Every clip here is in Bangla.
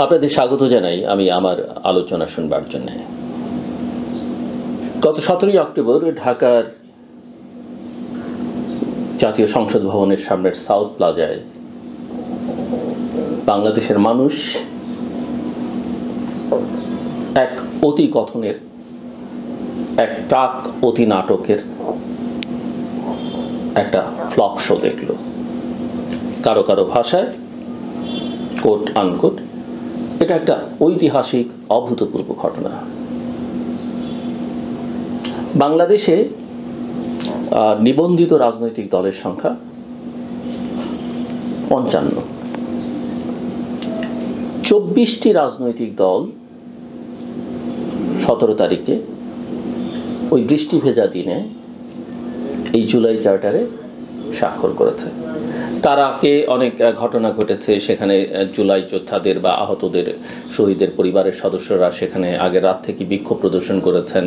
আপনাদের স্বাগত জানাই আমি আমার আলোচনা শুনবার জন্য। গত 17ই অক্টোবর ঢাকার জাতীয় সংসদ ভবনের সামনের সাউথ প্লাজায় বাংলাদেশের মানুষ এক অতি কথনের, এক প্রাক অতি নাটকের একটা ফ্লপ শো দেখল। কারো কারো ভাষায় কোট আনকোট এটা একটা ঐতিহাসিক অভূতপূর্ব ঘটনা। বাংলাদেশে নিবন্ধিত রাজনৈতিক দলের সংখ্যা 55। 24টি রাজনৈতিক দল 17 তারিখে ওই বৃষ্টি ভেজা দিনে এই জুলাই চার্টারে স্বাক্ষর করেছে। তার আগে অনেক ঘটনা ঘটেছে, সেখানে জুলাই যোদ্ধাদের বা আহতদের শহীদের পরিবারের সদস্যরা সেখানে আগের রাত থেকে বিক্ষোভ প্রদর্শন করেছেন,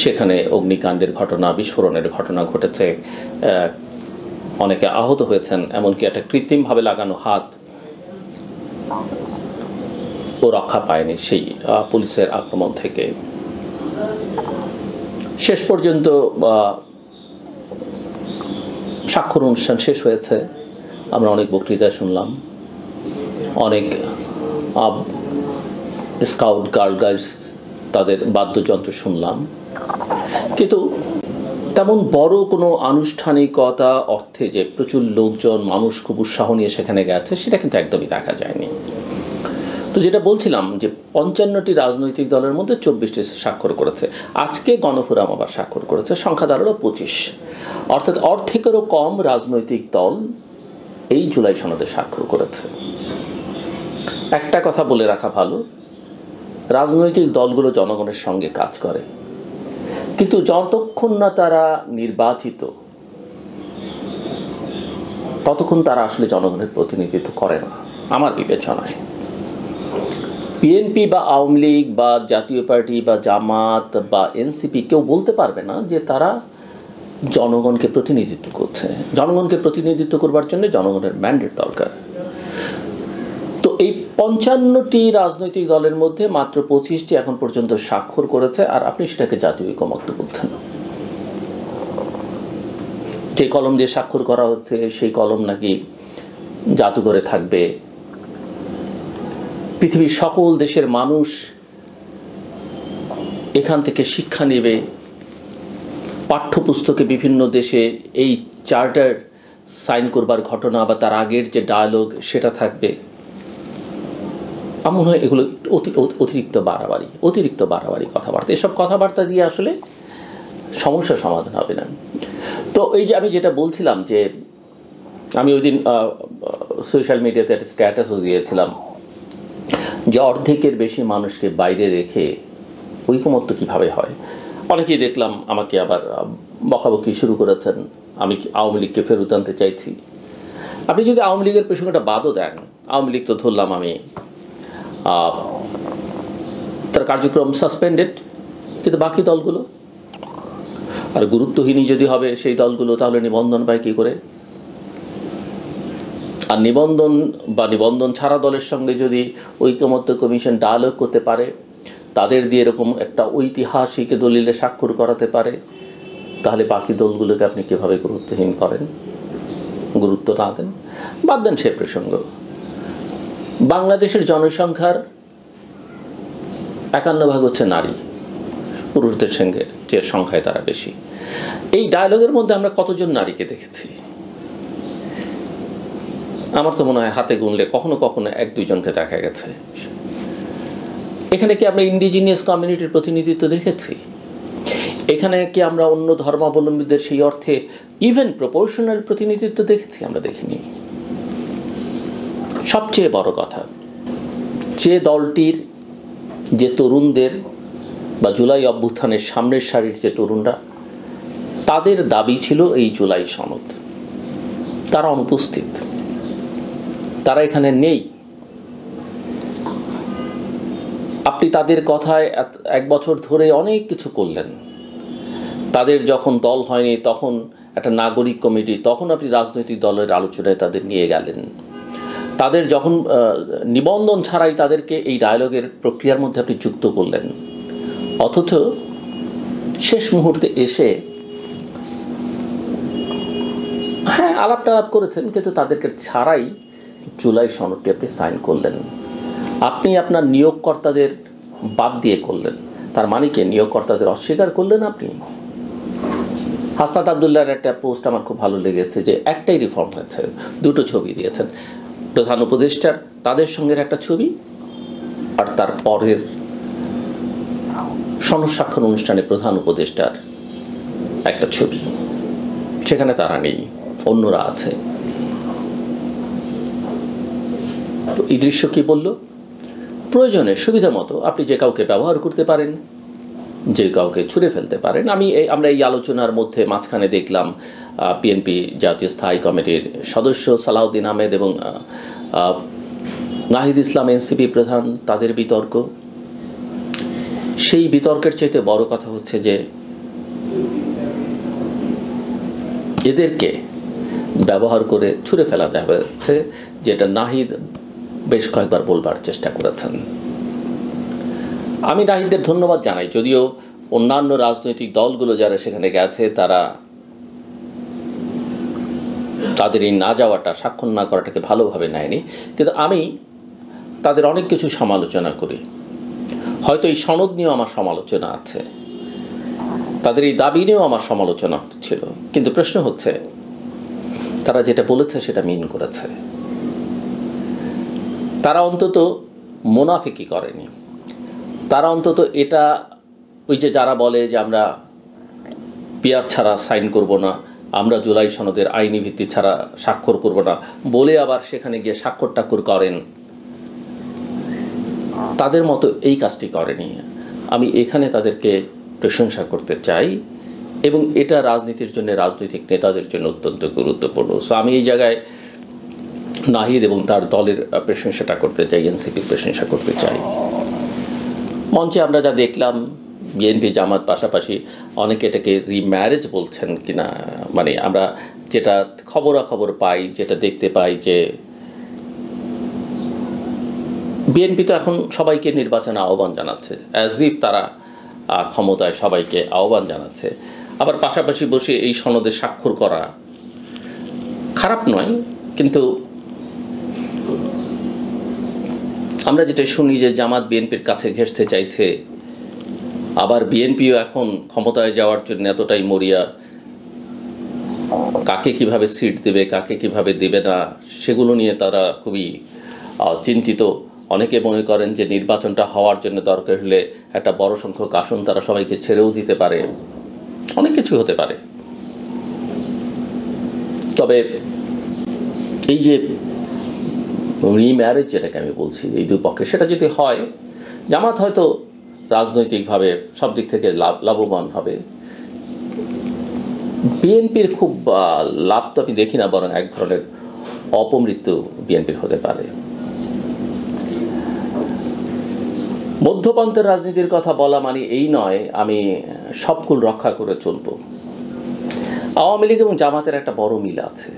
সেখানে অগ্নিকাণ্ডের ঘটনা, বিস্ফোরণের ঘটনা ঘটেছে, অনেকে আহত হয়েছেন, এমনকি একটা কৃত্রিমভাবে লাগানো হাত ও রক্ষা পায়নি সেই পুলিশের আক্রমণ থেকে। শেষ পর্যন্ত স্বাক্ষর অনুষ্ঠান শেষ হয়েছে। আমরা অনেক বক্তৃতা শুনলাম, অনেক স্কাউট গার্লস তাদের বাদ্যযন্ত্র শুনলাম, কিন্তু তেমন বড় কোনো আনুষ্ঠানিকতা অর্থে যে প্রচুর লোকজন, মানুষ খুব উৎসাহ নিয়ে সেখানে গেছে, সেটা কিন্তু একদমই দেখা যায়নি। তো যেটা বলছিলাম যে 55টি রাজনৈতিক দলের মধ্যে 24টি স্বাক্ষর করেছে। আজকে গণফোরাম আবার স্বাক্ষর করেছে, সংখ্যা দাঁড়ালো 25। অর্থাৎ অর্ধেকেরও কম রাজনৈতিক দল এই জুলাই সনদে স্বাক্ষর করেছে। একটা কথা বলে রাখা ভালো, রাজনৈতিক দলগুলো জনগণের সঙ্গে কাজ করে, কিন্তু যতক্ষণ না তারা নির্বাচিত ততক্ষণ তারা আসলে জনগণের প্রতিনিধিত্ব করে না আমার বিবেচনায়। বিএনপি বা আওয়ামী লীগ বা জাতীয় পার্টি বা জামাত বা এনসিপি কেউ বলতে পারবে না যে তারা জনগণকে প্রতিনিধিত্ব করছে। জনগণকে প্রতিনিধিত্ব করবার জন্য জনগণের ম্যান্ডেট দরকার। তো এই 55টি রাজনৈতিক দলের মধ্যে মাত্র 25টি এখন পর্যন্ত স্বাক্ষর করেছে, আর আপনি সেটাকে জাতীয় ঐকমত্য বলছেন। যে কলম দিয়ে স্বাক্ষর করা হচ্ছে সেই কলম নাকি জাদুঘরে থাকবে, পৃথিবীর সকল দেশের মানুষ এখান থেকে শিক্ষা নেবে, পাঠ্যপুস্তকে বিভিন্ন দেশে এই চার্টার সাইন করবার ঘটনা বা তার আগের যে ডায়ালগ সেটা থাকবে। আমার মনে হয় এগুলো অতিরিক্ত বাড়াবাড়ি কথাবার্তা। এসব কথাবার্তা দিয়ে আসলে সমস্যার সমাধান হবে না। তো এই যে আমি যেটা বলছিলাম যে আমি ওই দিন সোশ্যাল মিডিয়াতে একটা স্ট্যাটাসও দিয়েছিলাম যে অর্ধেকের বেশি মানুষকে বাইরে রেখে ঐকমত্য কীভাবে হয়। অনেকেই দেখলাম আমাকে আবার বকাবকি শুরু করেছেন, আমি আওয়ামী লীগকে ফেরত আনতে চাইছি। আপনি যদি আওয়ামী লীগের প্রসঙ্গটা বাদও দেন, আওয়ামী লীগ তো ধরলাম আমি তার কার্যক্রম সাসপেন্ডেড, কিন্তু বাকি দলগুলো, আর গুরুত্বহীনই যদি হবে সেই দলগুলো, তাহলে নিবন্ধন পায় কী করে? আর নিবন্ধন ছাড়া দলের সঙ্গে যদি ঐকমত্য কমিশন ডায়ালগ করতে পারে, তাদের দিয়ে এরকম একটা ঐতিহাসিক দলিলে স্বাক্ষর করাতে পারে, তাহলে বাকি দলগুলোকে আপনি কীভাবে গুরুত্বহীন করেন, গুরুত্ব না দেন? বাদ দেন সে প্রসঙ্গ। বাংলাদেশের জনসংখ্যার 51% হচ্ছে নারী, পুরুষদের সঙ্গে যে সংখ্যায় তারা বেশি। এই ডায়ালগের মধ্যে আমরা কতজন নারীকে দেখেছি? আমার তো মনে হয় হাতে গুনলে কখনো কখনো 1-2জনকে দেখা গেছে। এখানে কি আমরা ইন্ডিজিনিয়াস কমিউনিটির প্রতিনিধিত্ব দেখেছি? এখানে কি আমরা অন্য ধর্মাবলম্বীদের সেই অর্থে ইভেন প্রপোর্শনাল প্রতিনিধিত্ব দেখেছি? আমরা দেখিনি। সবচেয়ে বড় কথা, যে দলটির যে তরুণদের বা জুলাই অভ্যুত্থানের সামনের সারির যে তরুণরা, তাদের দাবি ছিল এই জুলাই সনদ, তারা অনুপস্থিত, তারা এখানে নেই। আপনি তাদের কথায় 1 বছর ধরে অনেক কিছু করলেন, তাদের যখন দল হয়নি তখন একটা নাগরিক কমিটি, তখন আপনি রাজনৈতিক দলের আলোচনায় তাদের নিয়ে গেলেন, তাদের যখন নিবন্ধন ছাড়াই তাদেরকে এই ডায়ালগের প্রক্রিয়ার মধ্যে আপনি যুক্ত করলেন, অথচ শেষ মুহূর্তে এসে হ্যাঁ আলাপ টালাপ করেছেন, কিন্তু তাদেরকে ছাড়াই জুলাই সনদটি আপনি সাইন করলেন। আপনি আপনার নিয়োগকর্তাদের বাদ দিয়ে করলেন, তার মানে কি নিয়োগকর্তাদের অস্বীকার করলেন আপনি? হাসনাত আবদুল্লাহর একটা পোস্ট আমার খুব ভালো লেগেছে, যে একটাই রিফর্ম হয়েছে, দুটো ছবি দিয়েছেন, প্রধান উপদেষ্টার তাদের সঙ্গে একটা ছবি আর তার পরের সনদ স্বাক্ষর অনুষ্ঠানে প্রধান উপদেষ্টার একটা ছবি, সেখানে তারা নেই, অন্যরা আছে। তো এই দৃশ্য কি বলল? প্রয়োজনে সুবিধা মতো আপনি যে কাউকে ব্যবহার করতে পারেন, যে কাউকে ছুঁড়ে ফেলতে পারেন। আমরা এই আলোচনার মধ্যে মাঝখানে দেখলাম বিএনপি জাতীয় স্থায়ী কমিটির সদস্য সালাউদ্দিন আহমেদ এবং নাহিদ ইসলাম এনসিপি প্রধান, তাদের বিতর্ক। সেই বিতর্কের চাইতে বড় কথা হচ্ছে যে এদেরকে ব্যবহার করে ছুঁড়ে ফেলা দেওয়া হচ্ছে, যেটা নাহিদ বেশ কয়েকবার বলবার চেষ্টা করেছেন। আমি নাহিদদের ধন্যবাদ জানাই, যদিও অন্যান্য রাজনৈতিক দলগুলো যারা সেখানে গেছে তারা তাদের এই না যাওয়াটা, স্বাক্ষর না করাটাকে ভালোভাবে নেয়নি, কিন্তু আমি তাদের অনেক কিছু সমালোচনা করি। হয়তো এই সনদ নিয়েও আমার সমালোচনা আছে, তাদের এই দাবি নিয়েও আমার সমালোচনা ছিল, কিন্তু প্রশ্ন হচ্ছে তারা যেটা বলেছে সেটা মিন করেছে। তারা অন্তত মুনাফিকি করেনি, তারা অন্তত এটা ওই যে যারা বলে যে আমরা পিআর ছাড়া সাইন করব না, আমরা জুলাই সনদের আইনি ভিত্তি ছাড়া স্বাক্ষর করব না বলে আবার সেখানে গিয়ে স্বাক্ষর টাক্ষর করেন, তাদের মতো এই কাজটি করেনি। আমি এখানে তাদেরকে প্রশংসা করতে চাই, এবং এটা রাজনীতির জন্য, রাজনৈতিক নেতাদের জন্য অত্যন্ত গুরুত্বপূর্ণ। সো আমি এই জায়গায় নাহিদ এবং তার দলের প্রশংসাটা করতে চাই, এনসিপির প্রশংসা করতে চাই। মঞ্চে আমরা যা দেখলাম, বিএনপি জামাত পাশাপাশি অনেকে এটাকে রিম্যারেজ বলছেন কিনা, মানে আমরা যেটা খবরাখবর পাই, যেটা দেখতে পাই, যে বিএনপি তো এখন সবাইকে নির্বাচনে আহ্বান জানাচ্ছে, অ্যাজ ইফ তারা ক্ষমতায় সবাইকে আহ্বান জানাচ্ছে। আবার পাশাপাশি বসে এই সনদে স্বাক্ষর করা খারাপ নয়, কিন্তু আমরা যেটা শুনি যে জামাত বিএনপির কাছে ঘেঁষতে চাইছে, আবার বিএনপিও এখন ক্ষমতায় যাওয়ার জন্য এতটাই মরিয়া, কাকে কিভাবে সিট দেবে, কাকে কিভাবে দেবে না, সেগুলো নিয়ে তারা খুবই চিন্তিত। অনেকে মনে করেন যে নির্বাচনটা হওয়ার জন্য দরকার হলে একটা বড় সংখ্যক আসন তারা সবাইকে ছেড়েও দিতে পারে, অনেক কিছু হতে পারে। তবে এই যে রিম্যারেজ যেটাকে আমি বলছি এই দুপক্ষে, সেটা যদি হয়, জামাত হয়তো রাজনৈতিকভাবে সব দিক থেকে লাভবান হবে। বিএনপির খুব লাভ তো আমি দেখি না, বরং এক ধরনের অপমৃত্যু বিএনপির হতে পারে। মধ্যপন্থের রাজনীতির কথা বলা মানে এই নয় আমি সবকুল রক্ষা করে চলব। আওয়ামী লীগ এবং জামাতের একটা বড় মিল আছে,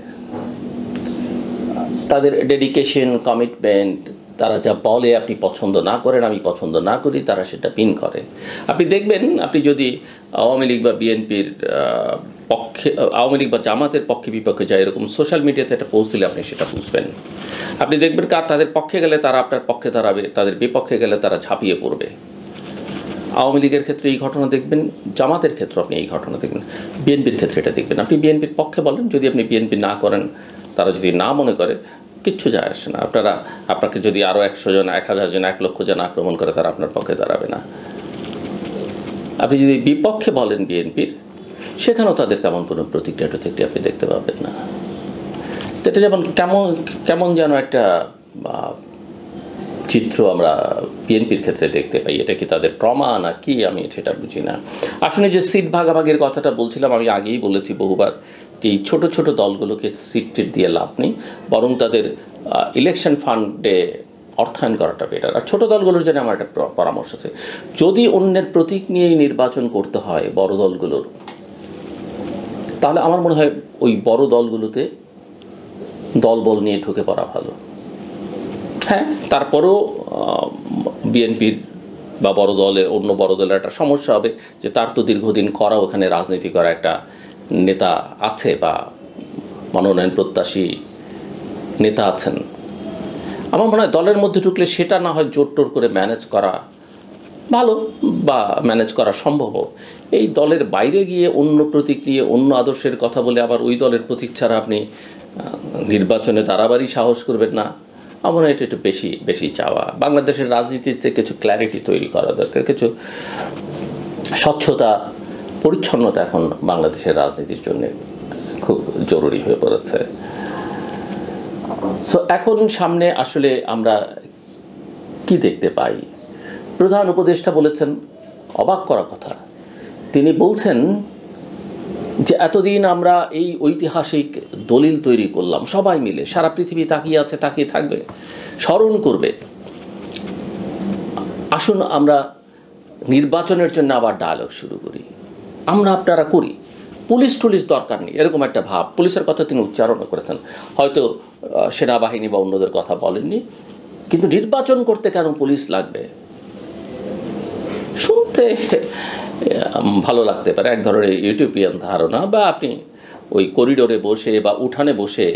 তাদের ডেডিকেশন, কমিটমেন্ট, তারা যা বলে আপনি পছন্দ না করেন, আমি পছন্দ না করি, তারা সেটা পিন করে। আপনি দেখবেন, আপনি যদি আওয়ামী লীগ বা বিএনপির পক্ষে, আওয়ামী লীগ বা জামাতের পক্ষে বিপক্ষে যায়, এরকম সোশ্যাল মিডিয়াতে একটা পোস্ট দিলে আপনি সেটা বুঝবেন। আপনি দেখবেন তাদের পক্ষে গেলে তারা আপনার পক্ষে দাঁড়াবে, তাদের বিপক্ষে গেলে তারা ঝাঁপিয়ে পড়বে। আওয়ামী লীগের ক্ষেত্রে এই ঘটনা দেখবেন, জামাতের ক্ষেত্রে আপনি এই ঘটনা দেখবেন, বিএনপির ক্ষেত্রে এটা দেখবেন। আপনি বিএনপির পক্ষে বলেন, যদি আপনি বিএনপি না করেন, তারা যদি না মনে করে, কিচ্ছু যায় আসে না। আপনাকে যদি আরও 100 জন, 1000 জন, 1 লক্ষ জন আক্রমণ করে, তারা আপনার পক্ষে দাঁড়াবে না। আপনি যদি বিপক্ষে বলেন বিএনপির, সেখানেও তাদের তেমন কোনো প্রতিক্রিয়া আপনি দেখতে পাবেন না। এটা যেমন কেমন যেন একটা চিত্র আমরা বিএনপির ক্ষেত্রে দেখতে পাই। এটা কি তাদের ট্রমা না কি, আমি সেটা বুঝি না। আসলে যে সিট ভাগাভাগির কথাটা বলছিলাম, আমি আগেই বলেছি বহুবার, যে এই ছোটো ছোটো দলগুলোকে সিট দিয়ে লাভ নেই, বরং তাদের ইলেকশন ফান্ডে অর্থায়ন করাটা বেটার। আর ছোটো দলগুলোর জন্য আমার একটা পরামর্শ আছে, যদি অন্যের প্রতীক নিয়েই নির্বাচন করতে হয় বড় দলগুলোর, তাহলে আমার মনে হয় ওই বড় দলগুলোতে দলবল নিয়ে ঢুকে পড়া ভালো। হ্যাঁ, তারপরেও বিএনপির বা বড় দলের অন্য বড় দলের একটা সমস্যা হবে যে তার তো দীর্ঘদিন করা ওখানে রাজনীতি করা একটা নেতা আছে বা মনোনয়ন প্রত্যাশী নেতা আছেন। আমার মনে হয় দলের মধ্যে ঢুকলে সেটা না হয় জোর টোর করে ম্যানেজ করা ভালো বা ম্যানেজ করা সম্ভব। এই দলের বাইরে গিয়ে অন্য প্রতীক নিয়ে অন্য আদর্শের কথা বলে আবার ওই দলের প্রতীক ছাড়া আপনি নির্বাচনে দাঁড়াবারই সাহস করবেন না, আমার মনে হয় এটা একটু বেশি চাওয়া। বাংলাদেশের রাজনীতিতে কিছু ক্ল্যারিটি তৈরি করা দরকার, কিছু স্বচ্ছতা পরিচ্ছন্নতা এখন বাংলাদেশের রাজনীতির জন্য খুব জরুরি হয়ে পড়েছে। সো এখন সামনে আসলে আমরা কি দেখতে পাই? প্রধান উপদেষ্টা বলেছেন অবাক করা কথা, তিনি বলছেন যে এতদিন আমরা এই ঐতিহাসিক দলিল তৈরি করলাম সবাই মিলে, সারা পৃথিবী তাকিয়ে আছে, তাকিয়ে থাকবে, স্মরণ করবে, আসুন আমরা নির্বাচনের জন্য আবার ডায়ালগ শুরু করি, আমরা আপনারা করি, পুলিশ টুলিশ দরকার নেই, এরকম একটা ভাব। পুলিশের কথা তিনি উচ্চারণও করেছেন, হয়তো সেনাবাহিনী বা অন্যদের কথা বলেননি, কিন্তু নির্বাচন করতে কেন পুলিশ লাগবে শুনতে ভালো লাগতে পারে, এক ধরনের ইউটোপিয়ান ধারণা, বা আপনি ওই করিডোরে বসে বা উঠানে বসে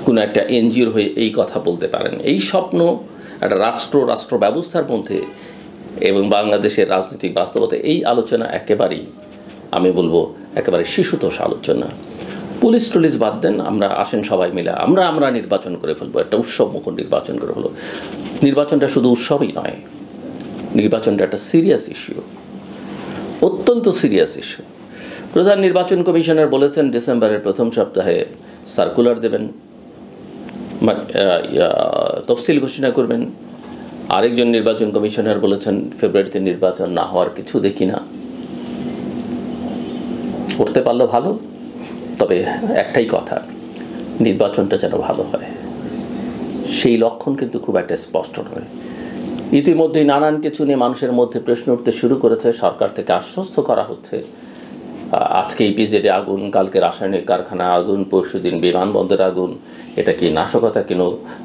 কোনো একটা এনজিওর হয়ে এই কথা বলতে পারেন। এই স্বপ্ন একটা রাষ্ট্র ব্যবস্থার মধ্যে এবং বাংলাদেশের রাজনৈতিক বাস্তবতা, এই আলোচনা একেবারেই আমি বলবো একেবারে শিশুতোষ আলোচনা। পুলিশ টুলিশ বাদ দেন, আমরা আসেন সবাই মিলে আমরা নির্বাচন করে ফেলবো, একটা উৎসবমুখর নির্বাচন করে ফেলবো। নির্বাচনটা শুধু উৎসবই নয়, নির্বাচনটা একটা সিরিয়াস ইস্যু, অত্যন্ত সিরিয়াস ইস্যু। প্রধান নির্বাচন কমিশনার বলেছেন ডিসেম্বরের প্রথম সপ্তাহে সার্কুলার দেবেন, তফসিল ঘোষণা করবেন। আরেকজন নির্বাচন কমিশনার বলেছেন ফেব্রুয়ারিতে নির্বাচন না হওয়ার কিছু দেখি না, করতে পারলে ভালো, তবে একটাই কথা, নির্বাচনটা যেন ভালো হয়, সেই লক্ষণ কিন্তু খুব একটা স্পষ্ট নয়। ইতিমধ্যেই নানান কিছু নিয়ে মানুষের মধ্যে প্রশ্ন উঠতে শুরু করেছে, সরকার থেকে আশ্বস্ত করা হচ্ছে আজকে ইপিজেডে আগুন, কালকে রাসায়নিক কারখানা আগুন, পরশুদিন বিমানবন্দরে আগুন, এটা কি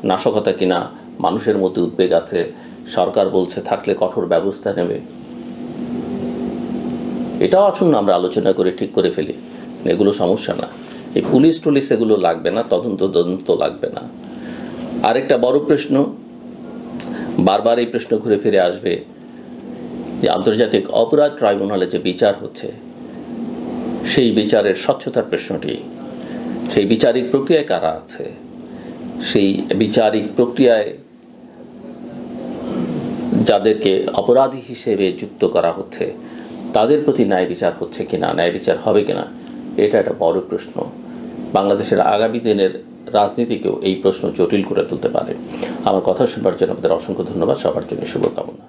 নাশকতা কিনা মানুষের মধ্যে উদ্বেগ আছে। সরকার বলছে থাকলে কঠোর ব্যবস্থা নেবে। এটাও আসুন আমরা আলোচনা করে ঠিক করে ফেলি, এগুলো সমস্যা না, এই পুলিশ টুলিশ এগুলো লাগবে না, তদন্ত লাগবে না। আরেকটা বড় প্রশ্ন, বারবার এই প্রশ্ন ঘুরে ফিরে আসবে, যে আন্তর্জাতিক অপরাধ ট্রাইব্যুনালে যে বিচার হচ্ছে সেই বিচারের স্বচ্ছতার প্রশ্নটি, সেই বিচারিক প্রক্রিয়ায় কারা আছে, সেই বিচারিক প্রক্রিয়ায় যাদেরকে অপরাধী হিসেবে যুক্ত করা হচ্ছে তাদের প্রতি ন্যায় বিচার হচ্ছে কিনা, ন্যায় বিচার হবে কিনা, এটা একটা বড় প্রশ্ন। বাংলাদেশের আগামী দিনের রাজনীতিকেও এই প্রশ্ন জটিল করে তুলতে পারে। আমার কথা শুনবার জন্য আপনাদের অসংখ্য ধন্যবাদ, সবার জন্য শুভকামনা।